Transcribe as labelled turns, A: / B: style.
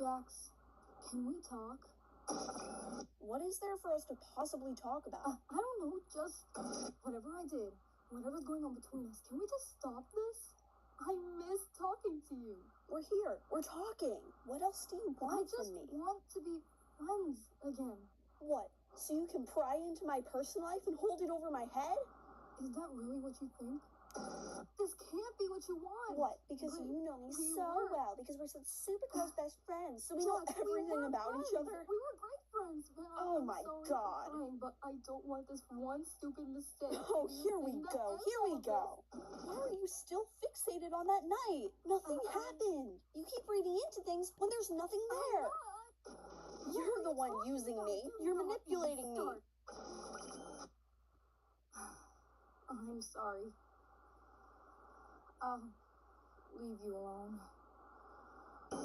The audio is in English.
A: Jax, can we talk?
B: What is there for us to possibly talk about?
A: I don't know, just whatever I did, whatever's going on between us, can we just stop this? I miss talking to you.
B: We're here. We're talking. What else do you want from me?
A: I just want to be friends again.
B: What? So you can pry into my personal life and hold it over my head?
A: Is that really what you think? This can't be what you want.
B: What? Because you know me so well. Because we're such super close best friends. So we know everything about each other.
A: We were great friends.
B: Oh my God.
A: Fine, but I don't want this one stupid mistake.
B: Oh, here we go. Here we go. Why are you still fixated on that night? Nothing happened. You keep reading into things when there's nothing there. You're the one using me. You're manipulating me.
A: I'm sorry. I'll leave you alone.